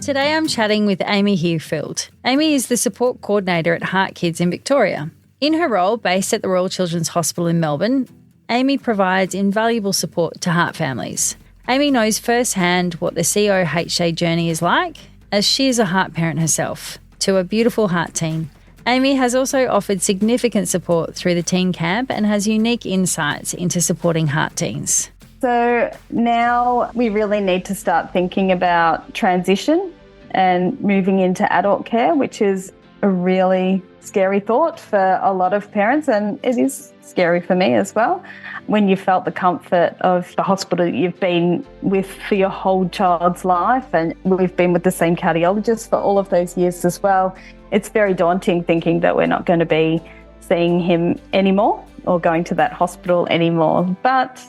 Today I'm chatting with Amy Heafield. Amy is the support coordinator at HeartKids in Victoria. In her role, based at the Royal Children's Hospital in Melbourne, Amy provides invaluable support to heart families. Amy knows firsthand what the COHA journey is like, as she is a heart parent herself, to a beautiful heart teen. Amy has also offered significant support through the teen camp and has unique insights into supporting heart teens. So now we really need to start thinking about transition and moving into adult care, which is a really scary thought for a lot of parents, and it is scary for me as well. When you felt the comfort of the hospital that you've been with for your whole child's life, and we've been with the same cardiologist for all of those years as well, it's very daunting thinking that we're not going to be seeing him anymore or going to that hospital anymore. But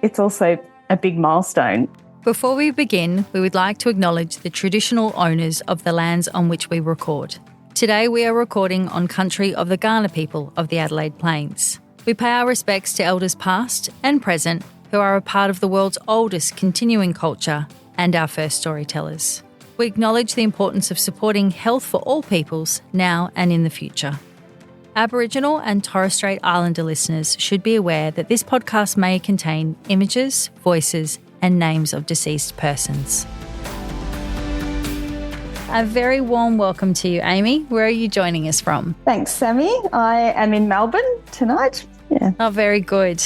it's also a big milestone. Before we begin, we would like to acknowledge the traditional owners of the lands on which we record. Today we are recording on country of the Kaurna people of the Adelaide Plains. We pay our respects to elders past and present who are a part of the world's oldest continuing culture and our first storytellers. We acknowledge the importance of supporting health for all peoples now and in the future. Aboriginal and Torres Strait Islander listeners should be aware that this podcast may contain images, voices, and names of deceased persons. A very warm welcome to you, Amy. Where are you joining us from? Thanks, Sami. I am in Melbourne tonight. Yeah. Oh, very good.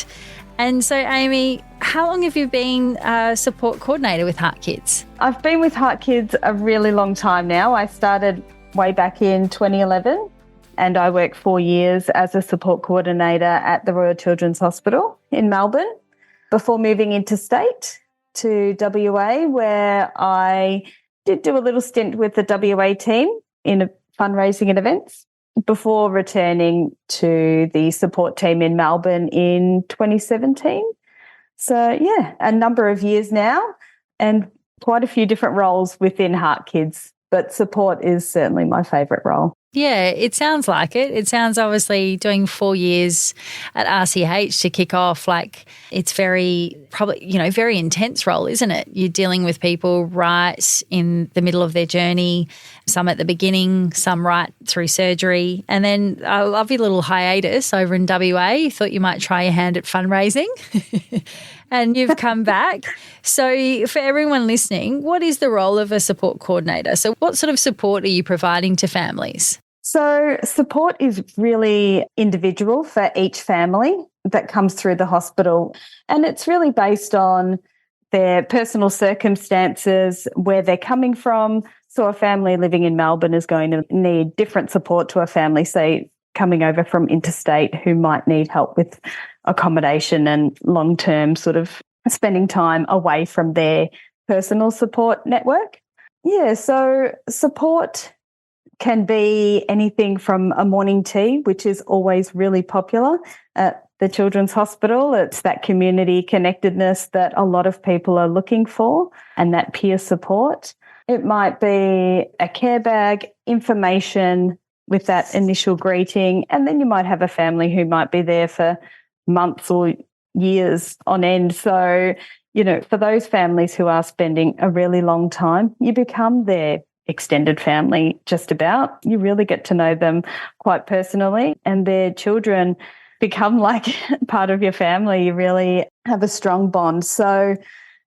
And so, Amy, how long have you been a support coordinator with HeartKids? I've been with HeartKids a really long time now. I started way back in 2011. And I worked 4 years as a support coordinator at the Royal Children's Hospital in Melbourne before moving interstate to WA, where I did do a little stint with the WA team in fundraising and events before returning to the support team in Melbourne in 2017. So, yeah, a number of years now and quite a few different roles within HeartKids, but support is certainly my favourite role. Yeah, it sounds like it. It sounds obviously doing 4 years at RCH to kick off, like it's very intense role, isn't it? You're dealing with people right in the middle of their journey, some at the beginning, some right through surgery. And then I love your little hiatus over in WA. You thought you might try your hand at fundraising and you've come back. So for everyone listening, what is the role of a support coordinator? So what sort of support are you providing to families? So support is really individual for each family that comes through the hospital, and it's really based on their personal circumstances, where they're coming from. So a family living in Melbourne is going to need different support to a family, say, coming over from interstate, who might need help with accommodation and long-term sort of spending time away from their personal support network. Yeah, so support can be anything from a morning tea, which is always really popular at the Children's Hospital. It's that community connectedness that a lot of people are looking for and that peer support. It might be a care bag, information with that initial greeting, and then you might have a family who might be there for months or years on end. So, for those families who are spending a really long time, you become their extended family just about. You really get to know them quite personally, and their children become like part of your family. You really have a strong bond. So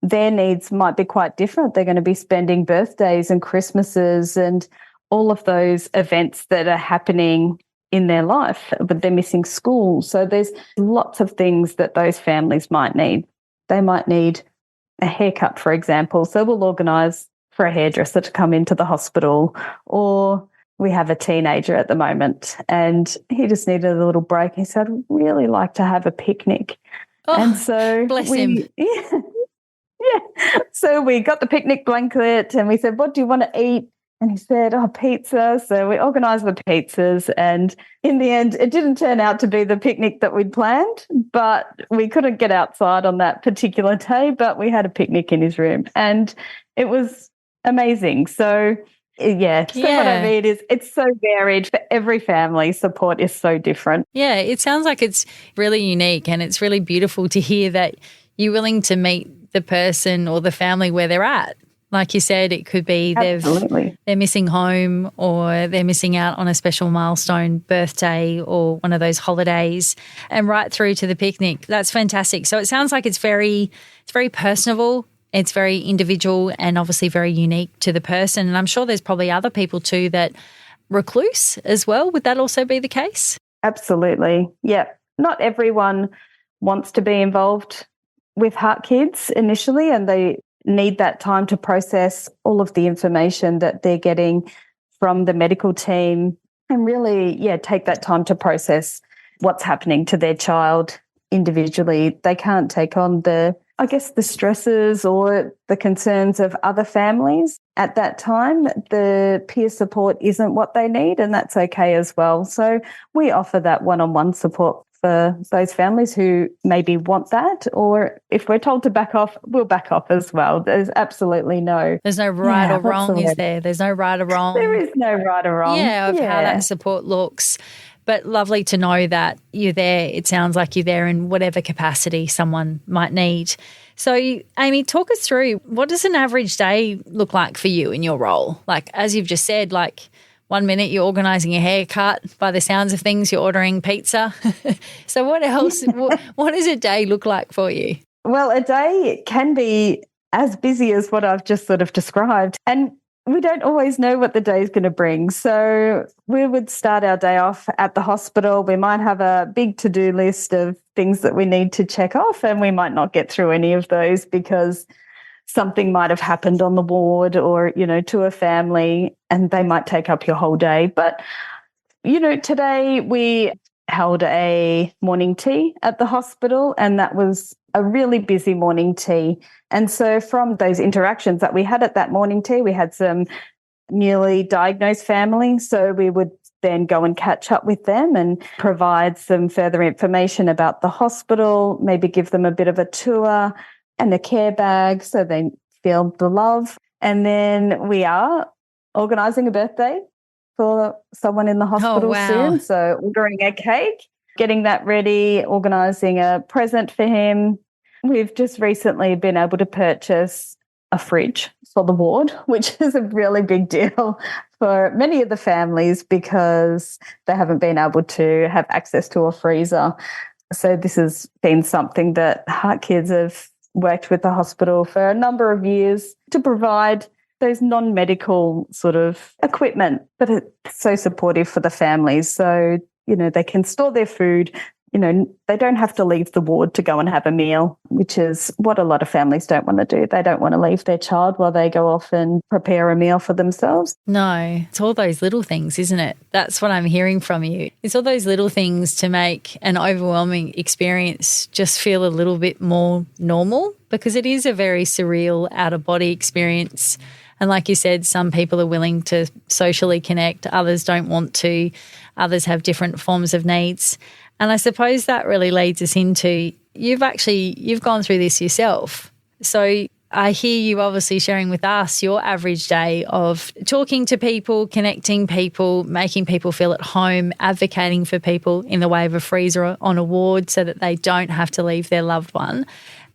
their needs might be quite different. They're going to be spending birthdays and Christmases and all of those events that are happening in their life, but they're missing school. So there's lots of things that those families might need. They might need a haircut, for example. So we'll organise for a hairdresser to come into the hospital, or we have a teenager at the moment and he just needed a little break. He said, I'd really like to have a picnic. Oh, and so bless him. Yeah. So we got the picnic blanket and we said, what do you want to eat? And he said, pizza. So we organised the pizzas, and in the end, it didn't turn out to be the picnic that we'd planned, but we couldn't get outside on that particular day, but we had a picnic in his room and it was amazing. So, yeah. So what I mean is it's so varied for every family. Support is so different. Yeah, it sounds like it's really unique, and it's really beautiful to hear that you're willing to meet the person or the family where they're at. Like you said, it could be they're missing home, or they're missing out on a special milestone, birthday or one of those holidays, and right through to the picnic. That's fantastic. So it sounds like it's very personable. It's very individual and obviously very unique to the person. And I'm sure there's probably other people too that recluse as well. Would that also be the case? Absolutely. Yeah. Not everyone wants to be involved with HeartKids initially, and they need that time to process all of the information that they're getting from the medical team and really, take that time to process what's happening to their child individually. They can't take on the stresses or the concerns of other families at that time. The peer support isn't what they need, and that's okay as well. So we offer that one-on-one support for those families who maybe want that, or if we're told to back off, we'll back off as well. There's absolutely There's no right or wrong, is there? There's no right or wrong. There is no right or wrong. Of how that support looks. But lovely to know that you're there. It sounds like you're there in whatever capacity someone might need. So, Amy, talk us through, what does an average day look like for you in your role? Like, as you've just said, like 1 minute you're organising a haircut. By the sounds of things, you're ordering pizza. So what else? what does a day look like for you? Well, a day can be as busy as what I've just sort of described. And we don't always know what the day is going to bring. So we would start our day off at the hospital. We might have a big to-do list of things that we need to check off, and we might not get through any of those because something might have happened on the ward or, to a family, and they might take up your whole day. But, today we held a morning tea at the hospital, and that was a really busy morning tea. And so from those interactions that we had at that morning tea, we had some newly diagnosed families. So we would then go and catch up with them and provide some further information about the hospital, maybe give them a bit of a tour and a care bag so they feel the love. And then we are organising a birthday for someone in the hospital soon. So ordering a cake, getting that ready, organising a present for him. We've just recently been able to purchase a fridge for the ward, which is a really big deal for many of the families because they haven't been able to have access to a freezer. So this has been something that HeartKids have worked with the hospital for a number of years to provide those non-medical sort of equipment, but it's so supportive for the families. So, they can store their food. They don't have to leave the ward to go and have a meal, which is what a lot of families don't want to do. They don't want to leave their child while they go off and prepare a meal for themselves. No, it's all those little things, isn't it? That's what I'm hearing from you. It's all those little things to make an overwhelming experience just feel a little bit more normal, because it is a very surreal out-of-body experience. And like you said, some people are willing to socially connect, others don't want to, others have different forms of needs. And I suppose that really leads us into, you've gone through this yourself. So I hear you obviously sharing with us your average day of talking to people, connecting people, making people feel at home, advocating for people in the way of a freezer on a ward so that they don't have to leave their loved one.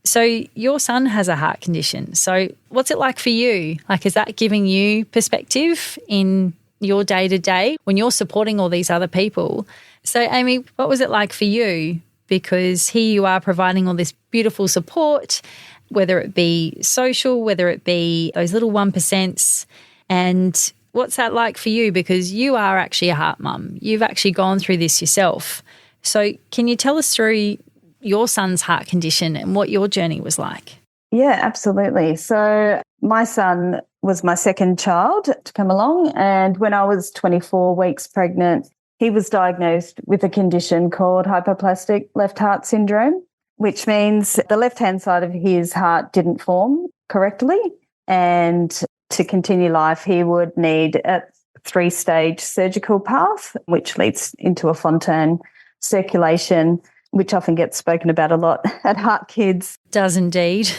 So your son has a heart condition. So what's it like for you? Like, is that giving you perspective in your day-to-day when you're supporting all these other people? So, Amy, what was it like for you? Because here you are providing all this beautiful support, whether it be social, whether it be those little 1%. And what's that like for you? Because you are actually a heart mum. You've actually gone through this yourself. So can you tell us through your son's heart condition and what your journey was like? Yeah, absolutely. So my son was my second child to come along, and when I was 24 weeks pregnant, he was diagnosed with a condition called hypoplastic left heart syndrome, which means the left-hand side of his heart didn't form correctly, and to continue life, he would need a 3-stage surgical path, which leads into a Fontan circulation, which often gets spoken about a lot at HeartKids. Does indeed.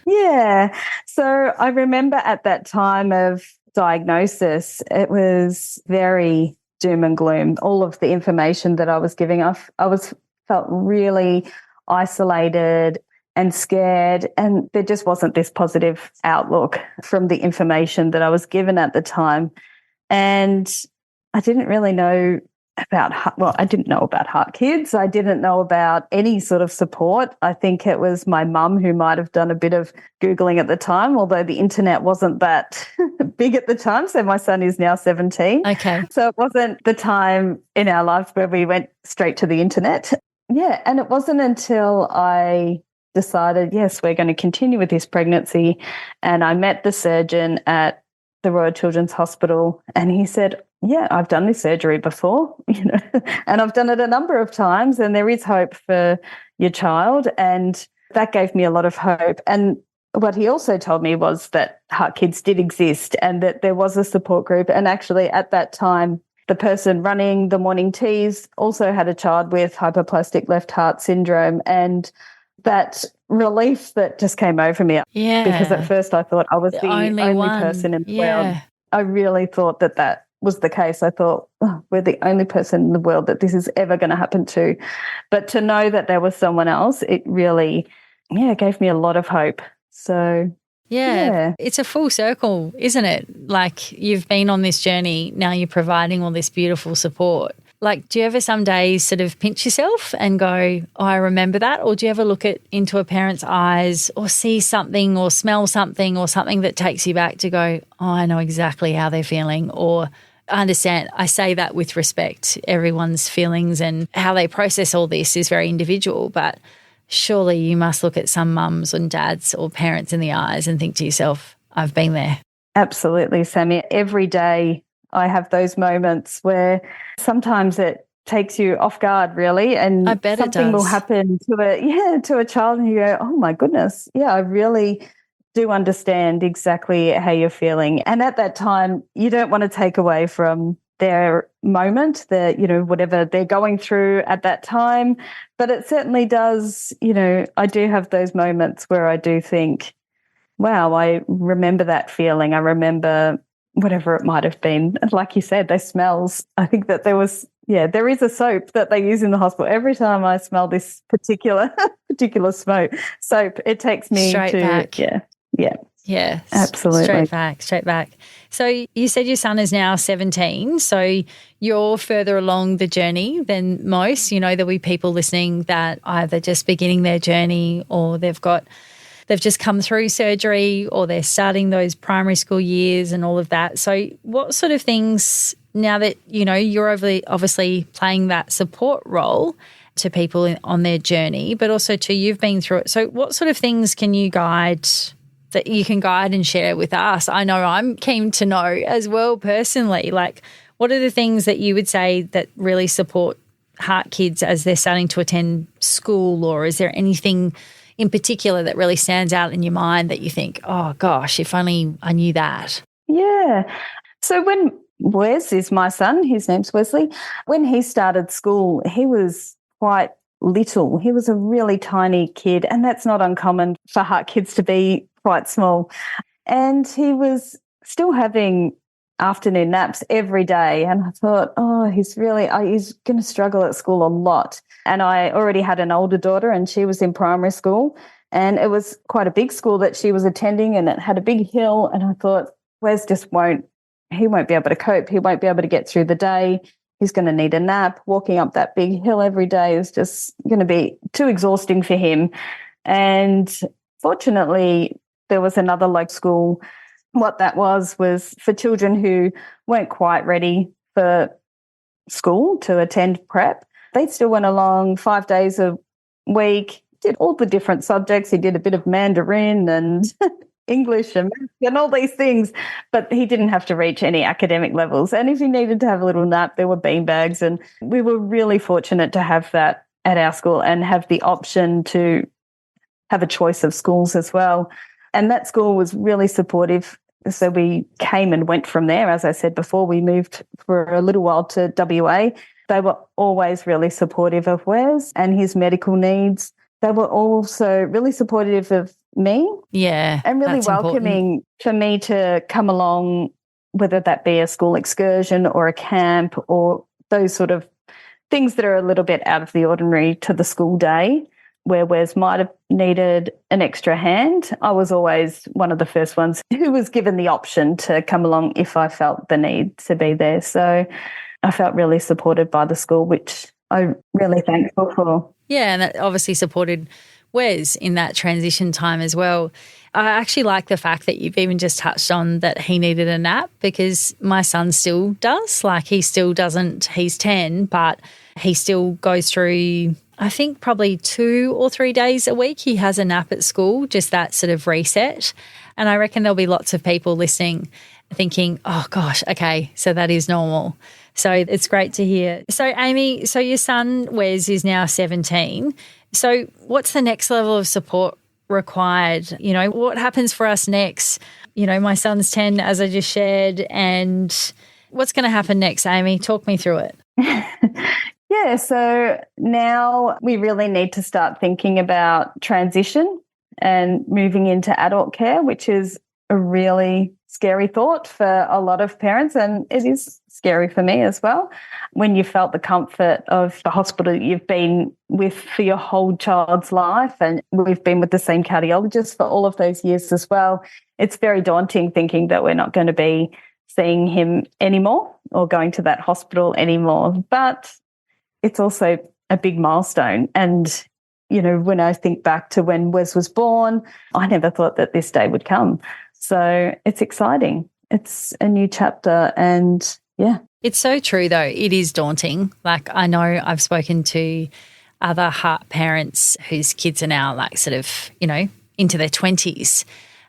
Yeah. So I remember at that time of diagnosis, it was very doom and gloom. All of the information that I was giving off, felt really isolated and scared. And there just wasn't this positive outlook from the information that I was given at the time. And I didn't really know I didn't know about HeartKids. I didn't know about any sort of support. I think it was my mum who might have done a bit of Googling at the time, although the internet wasn't that big at the time. So my son is now 17. Okay. So it wasn't the time in our lives where we went straight to the internet. Yeah. And it wasn't until I decided, yes, we're going to continue with this pregnancy. And I met the surgeon at the Royal Children's Hospital, and he said, yeah, I've done this surgery before, and I've done it a number of times, and there is hope for your child. And that gave me a lot of hope. And what he also told me was that HeartKids did exist and that there was a support group. And actually at that time, the person running the morning teas also had a child with hypoplastic left heart syndrome. And that relief that just came over me. Yeah. Because at first I thought I was the only person in the world. I really thought that was the case. I thought, we're the only person in the world that this is ever going to happen to. But to know that there was someone else, it really, gave me a lot of hope. So, yeah. It's a full circle, isn't it? Like, you've been on this journey, now you're providing all this beautiful support. Like, do you ever some days sort of pinch yourself and go, oh, I remember that? Or do you ever look into a parent's eyes or see something or smell something or something that takes you back to go, oh, I know exactly how they're feeling? Or I understand, I say that with respect. Everyone's feelings and how they process all this is very individual, but surely you must look at some mums and dads or parents in the eyes and think to yourself, I've been there. Absolutely, Sami. Every day I have those moments where sometimes it takes you off guard, really, and I bet something will happen to a child, and you go, "Oh my goodness, I really do understand exactly how you're feeling." And at that time, you don't want to take away from their moment, whatever they're going through at that time, but it certainly does. I do have those moments where I do think, "Wow, I remember that feeling. I remember." Whatever it might have been. Like you said, those smells. I think that there is a soap that they use in the hospital. Every time I smell this particular soap, it takes me straight back. Yeah, absolutely. Straight back. So you said your son is now 17, so you're further along the journey than most. There'll be people listening that either just beginning their journey or they've just come through surgery or they're starting those primary school years and all of that. So what sort of things, now that, you're obviously playing that support role to people on their journey, but also you've been through it. So what sort of things can you guide and share with us? I know I'm keen to know as well personally, like what are the things that you would say that really support HeartKids as they're starting to attend school, or is there anything in particular that really stands out in your mind that you think, oh gosh, if only I knew that? Yeah. So when Wes is my son, his name's Wesley, when he started school, he was quite little. He was a really tiny kid, and that's not uncommon for HeartKids to be quite small. And he was still having afternoon naps every day. And I thought, he's going to struggle at school a lot. And I already had an older daughter and she was in primary school, and it was quite a big school that she was attending, and it had a big hill. And I thought, Wes won't be able to cope. He won't be able to get through the day. He's going to need a nap. Walking up that big hill every day is just going to be too exhausting for him. And fortunately, there was another local school. What that was for children who weren't quite ready for school to attend prep. They still went along 5 days a week, did all the different subjects. He did a bit of Mandarin and English and all these things, but he didn't have to reach any academic levels. And if he needed to have a little nap, there were beanbags. And we were really fortunate to have that at our school and have the option to have a choice of schools as well. And that school was really supportive. So we came and went from there. As I said before, we moved for a little while to WA. They were always really supportive of Wes and his medical needs. They were also really supportive of me. Yeah. And really welcoming for me to come along, whether that be a school excursion or a camp or those sort of things that are a little bit out of the ordinary to the school day. where Wes might have needed an extra hand, I was always one of the first ones who was given the option to come along if I felt the need to be there. So I felt really supported by the school, which I'm really thankful for. Yeah, and that obviously supported Wes in that transition time as well. I actually like the fact that you've even just touched on that he needed a nap, because my son still does. Like, he still doesn't, he's 10, but he still goes through, I think, probably 2 or 3 days a week he has a nap at school, just that sort of reset. And I reckon there'll be lots of people listening thinking, oh gosh, okay, so that is normal. So it's great to hear. So Amy, so your son Wes is now 17. So what's the next level of support required? You know, what happens for us next? You know, my son's 10, as I just shared, and what's going to happen next, Amy? Talk me through it. Yeah, so now we really need to start thinking about transition and moving into adult care, which is a really scary thought for a lot of parents, and it is scary for me as well. When you felt the comfort of the hospital you've been with for your whole child's life, and we've been with the same cardiologist for all of those years as well, it's very daunting thinking that we're not going to be seeing him anymore or going to that hospital anymore. But it's also a big milestone. And, you know, when I think back to when Wes was born, I never thought that this day would come. So it's exciting. It's a new chapter, and yeah. It's so true though. It is daunting. Like, I know I've spoken to other heart parents whose kids are now like sort of, you know, into their 20s.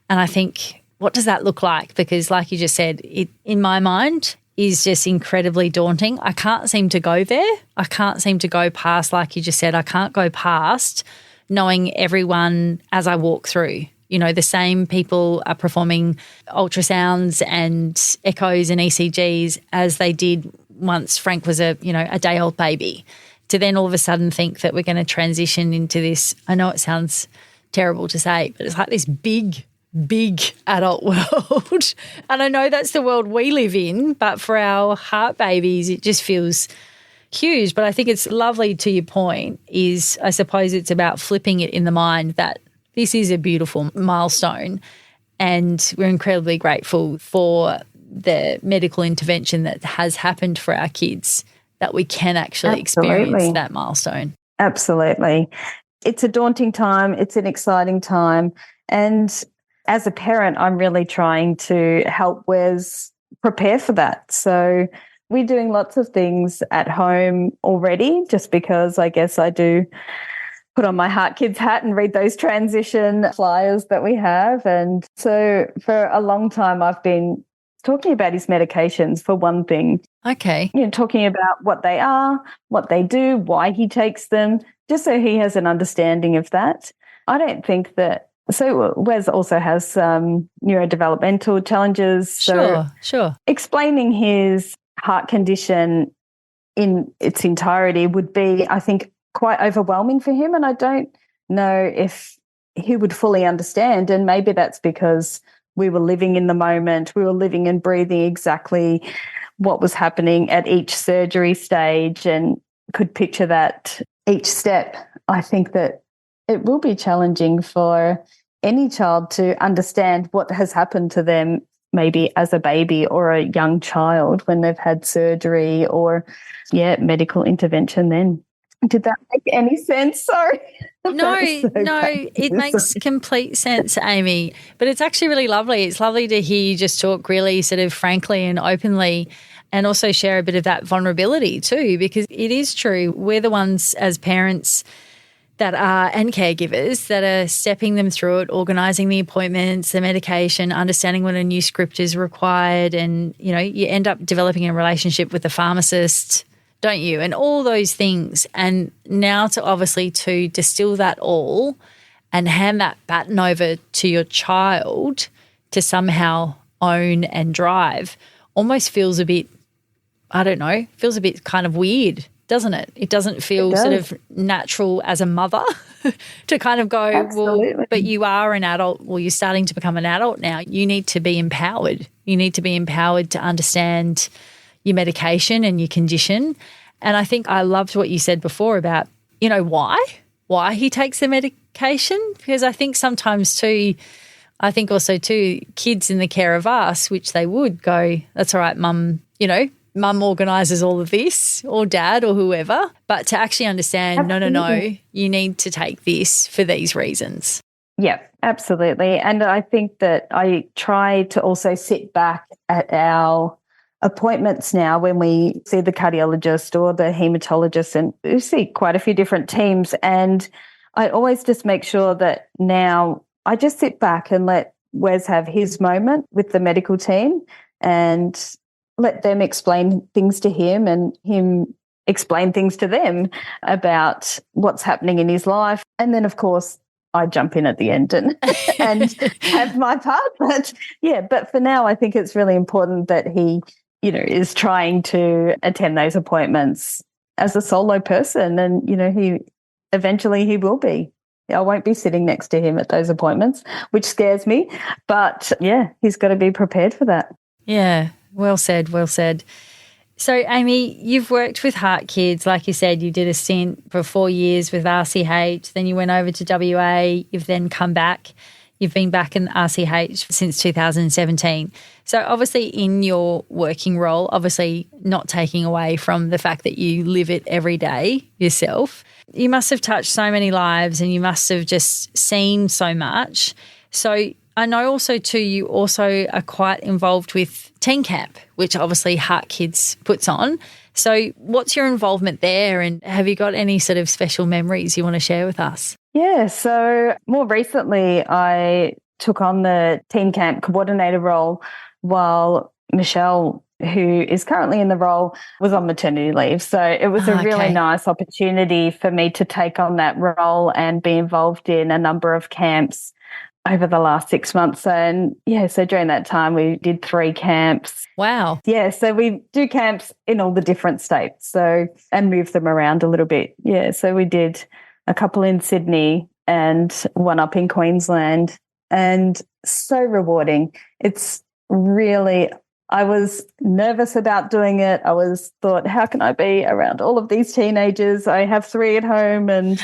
And I think, what does that look like? Because like you just said, it, in my mind, is just incredibly daunting. I can't seem to go there. I can't seem to go past, like you just said, I can't go past knowing everyone as I walk through. You know, the same people are performing ultrasounds and echoes and ECGs as they did once Frank was a day-old baby. To then all of a sudden think that we're going to transition into this, I know it sounds terrible to say, but it's like this big adult world. And I know that's the world we live in, but for our heart babies, it just feels huge. But I think it's lovely, to your point, is I suppose it's about flipping it in the mind that this is a beautiful milestone, and we're incredibly grateful for the medical intervention that has happened for our kids, that we can actually experience that milestone. Absolutely. It's a daunting time. It's an exciting time. And as a parent, I'm really trying to help Wes prepare for that. So we're doing lots of things at home already, just because I guess I do put on my HeartKids hat and read those transition flyers that we have. And so for a long time, I've been talking about his medications, for one thing. Okay. You know, talking about what they are, what they do, why he takes them, just so he has an understanding of that. I don't think that. So Wes also has neurodevelopmental challenges. So Sure. Explaining his heart condition in its entirety would be, I think, quite overwhelming for him. And I don't know if he would fully understand. And maybe that's because we were living in the moment. We were living and breathing exactly what was happening at each surgery stage and could picture that each step. I think that it will be challenging for any child to understand what has happened to them, maybe as a baby or a young child when they've had surgery or, medical intervention then. Did that make any sense? Sorry. No, it makes complete sense, Amy. But it's actually really lovely. It's lovely to hear you just talk really sort of frankly and openly, and also share a bit of that vulnerability too, because it is true. We're the ones as parents that are, and caregivers, that are stepping them through it, organising the appointments, the medication, understanding when a new script is required, and, you know, you end up developing a relationship with the pharmacist, don't you? And all those things. And now to distill that all and hand that baton over to your child to somehow own and drive almost feels a bit, feels a bit kind of weird, doesn't it? It doesn't feel sort of natural as a mother to kind of go, Absolutely. well, but you are an adult. Well, you're starting to become an adult now. You need to be empowered. You need to be empowered to understand your medication and your condition. And I think I loved what you said before about, you know, why why he takes the medication? Because I think sometimes too, kids in the care of us, which they would go, that's all right, mum, mum organises all of this, or dad or whoever. But to actually understand, Absolutely. no, you need to take this for these reasons. Yeah, absolutely. And I think that I try to also sit back at our appointments now when we see the cardiologist or the hematologist, and we see quite a few different teams. And I always just make sure that now I just sit back and let Wes have his moment with the medical team and let them explain things to him and him explain things to them about what's happening in his life. And then, of course, I jump in at the end and have my part. But for now, I think it's really important that he, is trying to attend those appointments as a solo person. And, he will be. I won't be sitting next to him at those appointments, which scares me. But yeah, he's got to be prepared for that. Yeah, well said, well said. So, Amy, you've worked with HeartKids. Like you said, you did a stint for 4 years with RCH. Then you went over to WA. You've then come back. You've been back in RCH since 2017. So, obviously, in your working role, obviously not taking away from the fact that you live it every day yourself, you must have touched so many lives and you must have just seen so much. So, I know also too, you also are quite involved with Teen Camp, which obviously HeartKids puts on. So what's your involvement there, and have you got any sort of special memories you want to share with us? Yeah, so more recently I took on the Teen Camp coordinator role while Michelle, who is currently in the role, was on maternity leave. So it was a really nice opportunity for me to take on that role and be involved in a number of camps over the last 6 months. And so during that time we did 3 camps. Wow. Yeah, so we do camps in all the different states, and move them around a little bit. Yeah, so we did a couple in Sydney and one up in Queensland, and so rewarding. It's really, I was nervous about doing it. I thought, how can I be around all of these teenagers? I have 3 at home and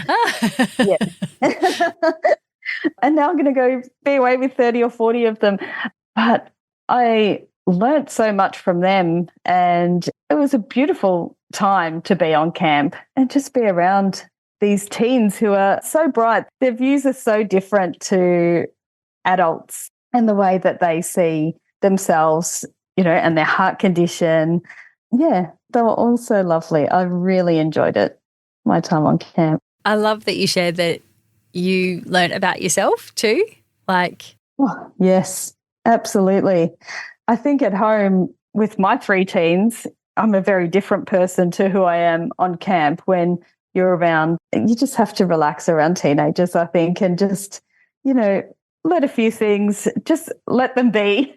and now I'm going to go be away with 30 or 40 of them. But I learnt so much from them, and it was a beautiful time to be on camp and just be around these teens who are so bright. Their views are so different to adults, and the way that they see themselves, and their heart condition. Yeah, they were all so lovely. I really enjoyed it, my time on camp. I love that you shared that you learnt about yourself too. Oh, yes, absolutely. I think at home with my 3 teens, I'm a very different person to who I am on camp. When you're around, you just have to relax around teenagers, I think, and just, let a few things, just let them be.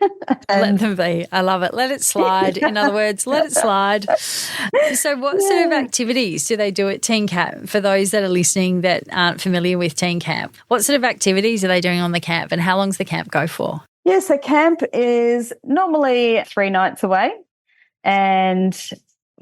Let them be. I love it. Let it slide. In other words, let it slide. So what sort of activities do they do at Teen Camp? For those that are listening that aren't familiar with Teen Camp, what sort of activities are they doing on the camp, and how long does the camp go for? Yeah, so camp is normally 3 nights away, and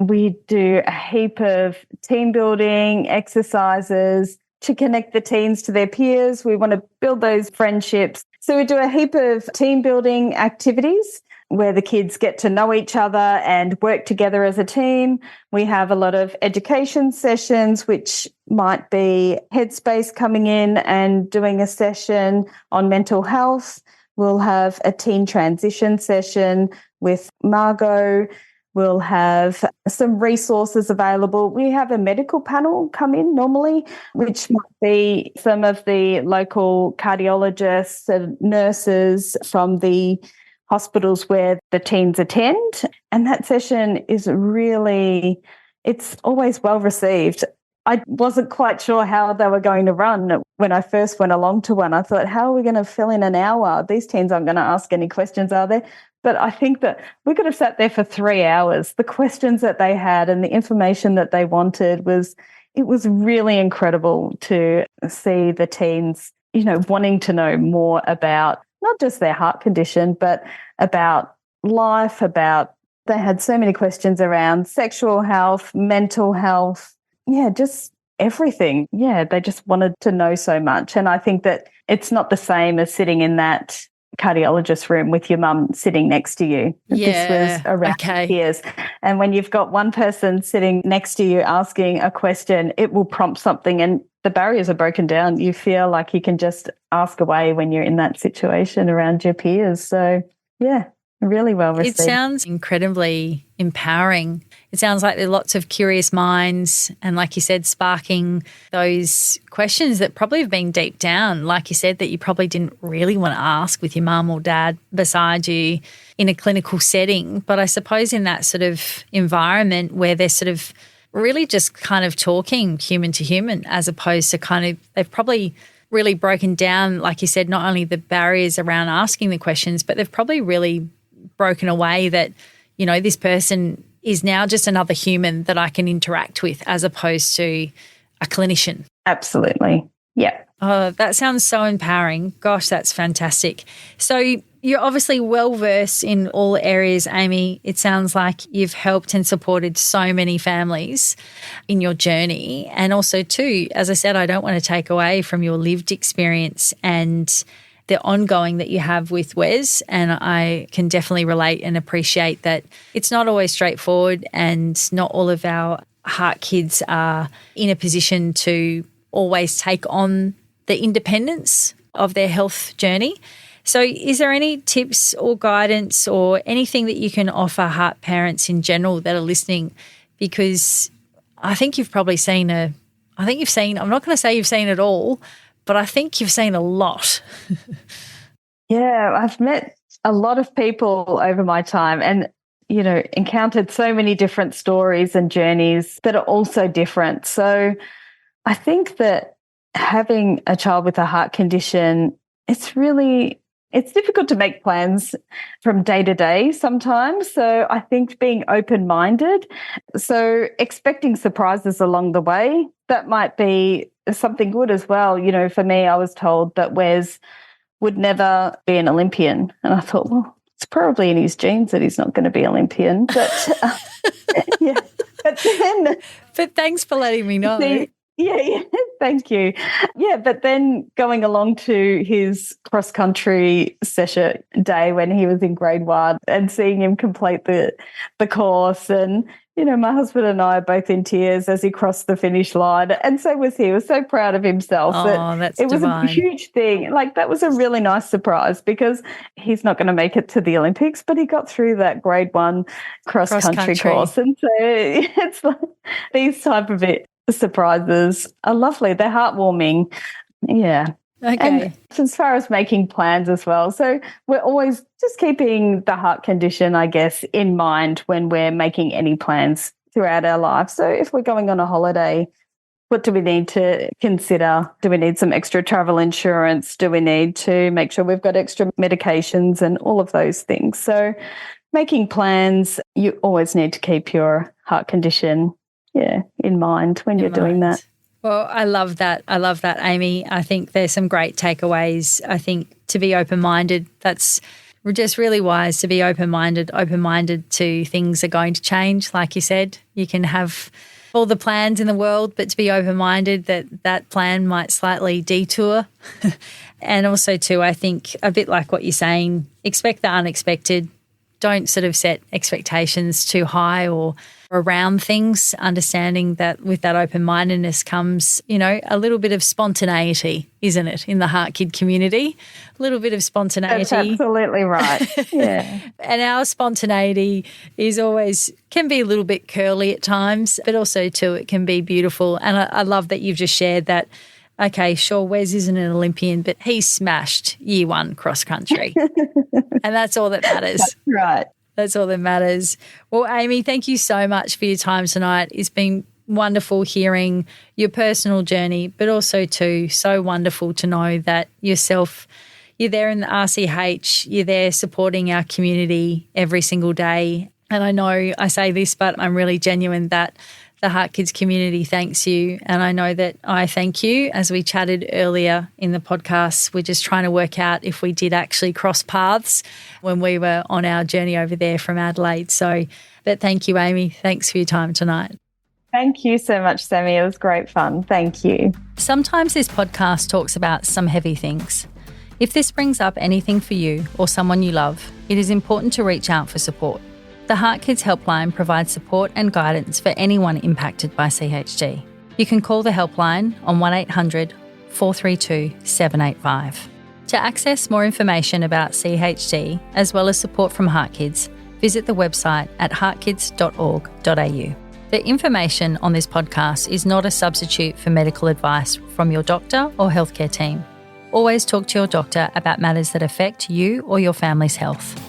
we do a heap of team building exercises to connect the teens to their peers. We want to build those friendships. So we do a heap of team building activities where the kids get to know each other and work together as a team. We have a lot of education sessions, which might be Headspace coming in and doing a session on mental health. We'll have a teen transition session with Margot. We'll have some resources available. We have a medical panel come in normally, which might be some of the local cardiologists and nurses from the hospitals where the teens attend. And that session is really, it's always well received. I wasn't quite sure how they were going to run when I first went along to one. I thought, how are we going to fill in an hour? These teens aren't going to ask any questions, are they? But I think that we could have sat there for 3 hours. The questions that they had and the information that they wanted was really incredible to see the teens, wanting to know more about not just their heart condition, but about life, they had so many questions around sexual health, mental health. Yeah, just everything. Yeah, they just wanted to know so much. And I think that it's not the same as sitting in that cardiologist room with your mum sitting next to you. Yeah, this was around peers. And when you've got one person sitting next to you asking a question, it will prompt something and the barriers are broken down. You feel like you can just ask away when you're in that situation around your peers. So, yeah, really well received. It sounds incredibly empowering. It sounds like there are lots of curious minds and, like you said, sparking those questions that probably have been deep down, like you said, that you probably didn't really want to ask with your mum or dad beside you in a clinical setting. But I suppose in that sort of environment where they're sort of really just kind of talking human to human, as opposed to kind of, they've probably really broken down, like you said, not only the barriers around asking the questions, but they've probably really broken away that, you know, this person is now just another human that I can interact with as opposed to a clinician. Absolutely. Yeah. Oh, that sounds so empowering. Gosh, that's fantastic. So you're obviously well-versed in all areas, Amy. It sounds like you've helped and supported so many families in your journey. And also too, as I said, I don't want to take away from your lived experience and the ongoing that you have with Wes, and I can definitely relate and appreciate that it's not always straightforward and not all of our heart kids are in a position to always take on the independence of their health journey. So is there any tips or guidance or anything that you can offer heart parents in general that are listening? Because I think you've probably seen I'm not going to say you've seen it all, but I think you've seen a lot. Yeah, I've met a lot of people over my time and, you know, encountered so many different stories and journeys that are also different. So I think that having a child with a heart condition, it's difficult to make plans from day to day sometimes. So I think being open-minded, so expecting surprises along the way, that might be something good as well. You know, for me, I was told that Wes would never be an Olympian. And I thought, well, it's probably in his genes that he's not going to be Olympian. But yeah, But thanks for letting me know. Yeah, thank you. Yeah, but then going along to his cross-country session day when he was in grade 1 and seeing him complete the course, and, you know, my husband and I are both in tears as he crossed the finish line, and so was he. He was so proud of himself. That's it was divine. A huge thing. Like, that was a really nice surprise because he's not going to make it to the Olympics, but he got through that grade 1 cross-country course. And so it's like these type of surprises are lovely. They're heartwarming. Yeah. Okay. And as far as making plans as well. So we're always just keeping the heart condition, I guess, in mind when we're making any plans throughout our life. So if we're going on a holiday, what do we need to consider? Do we need some extra travel insurance? Do we need to make sure we've got extra medications and all of those things? So making plans, you always need to keep your heart condition in mind when you're doing that. Well, I love that. I love that, Amy. I think there's some great takeaways. I think to be open-minded, that's just really wise to be open-minded to things are going to change. Like you said, you can have all the plans in the world, but to be open-minded that plan might slightly detour. And also too, I think a bit like what you're saying, expect the unexpected. Don't sort of set expectations too high or around things, understanding that with that open-mindedness comes, you know, a little bit of spontaneity, isn't it, in the Heart Kid community? A little bit of spontaneity. That's absolutely right. Yeah. And our spontaneity can be a little bit curly at times, but also too it can be beautiful. And I love that you've just shared that, okay, sure, Wes isn't an Olympian, but he smashed year 1 cross-country. And that's all that matters. That's right. That's all that matters. Well, Amy, thank you so much for your time tonight. It's been wonderful hearing your personal journey, but also too so wonderful to know that you're there in the RCH, you're there supporting our community every single day. And I know I say this, but I'm really genuine that the Heart Kids community thanks you, and I know that I thank you. As we chatted earlier in the podcast, we're just trying to work out if we did actually cross paths when we were on our journey over there from Adelaide. But thank you, Amy. Thanks for your time tonight. Thank you so much, Sami. It was great fun. Thank you. Sometimes this podcast talks about some heavy things. If this brings up anything for you or someone you love, it is important to reach out for support. The HeartKids helpline provides support and guidance for anyone impacted by CHD. You can call the helpline on 1800 432 785. To access more information about CHD, as well as support from HeartKids, visit the website at heartkids.org.au. The information on this podcast is not a substitute for medical advice from your doctor or healthcare team. Always talk to your doctor about matters that affect you or your family's health.